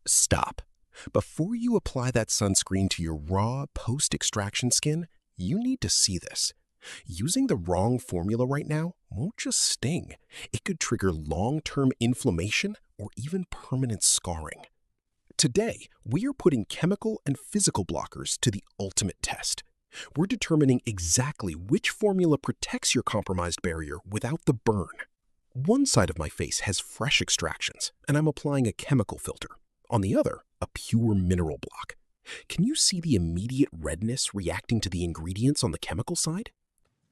Stop. Before you apply that sunscreen to your raw, post-extraction skin, you need to see this. Using the wrong formula right now won't just sting. It could trigger long-term inflammation or even permanent scarring. Today, we are putting chemical and physical blockers to the ultimate test. We're determining exactly which formula protects your compromised barrier without the burn. One side of my face has fresh extractions, and I'm applying a chemical filter. On the other, a pure mineral block. Can you see the immediate redness reacting to the ingredients on the chemical side?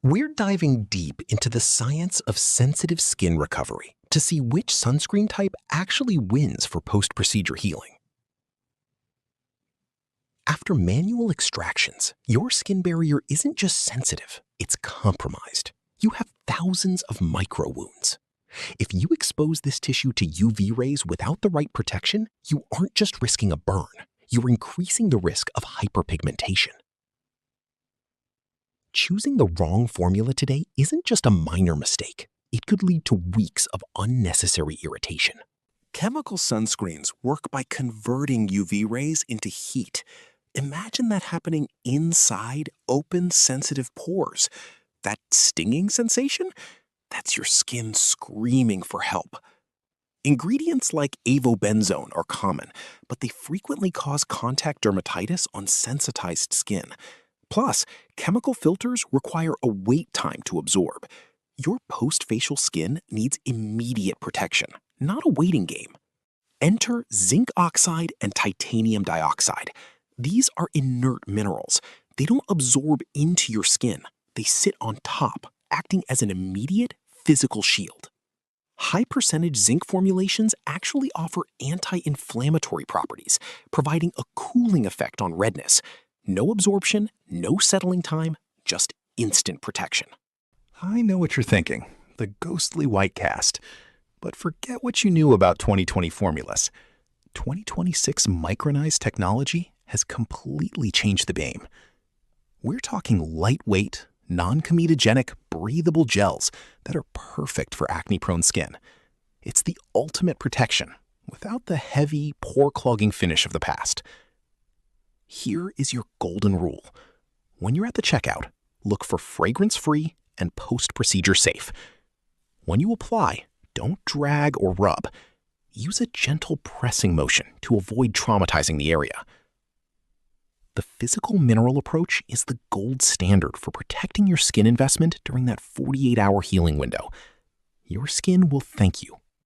We're diving deep into the science of sensitive skin recovery to see which sunscreen type actually wins for post-procedure healing. After manual extractions, your skin barrier isn't just sensitive, it's compromised. You have thousands of micro wounds. If you expose this tissue to UV rays without the right protection, you aren't just risking a burn, you're increasing the risk of hyperpigmentation. Choosing the wrong formula today isn't just a minor mistake. It could lead to weeks of unnecessary irritation. Chemical sunscreens work by converting UV rays into heat. Imagine that happening inside open, sensitive pores. That stinging sensation? That's your skin screaming for help. Ingredients like avobenzone are common, but they frequently cause contact dermatitis on sensitized skin. Plus, chemical filters require a wait time to absorb. Your post-facial skin needs immediate protection, not a waiting game. Enter zinc oxide and titanium dioxide. These are inert minerals. They don't absorb into your skin. They sit on top, acting as an immediate physical shield. High-percentage zinc formulations actually offer anti-inflammatory properties, providing a cooling effect on redness. No absorption, no settling time, just instant protection. I know what you're thinking, the ghostly white cast. But forget what you knew about 2020 formulas. 2026 micronized technology has completely changed the game. We're talking lightweight, non-comedogenic, breathable gels that are perfect for acne-prone skin. It's the ultimate protection without the heavy, pore-clogging finish of the past. Here is your golden rule. When you're at the checkout, look for fragrance-free and post-procedure safe. When you apply, don't drag or rub. Use a gentle pressing motion to avoid traumatizing the area. The physical mineral approach is the gold standard for protecting your skin investment during that 48-hour healing window. Your skin will thank you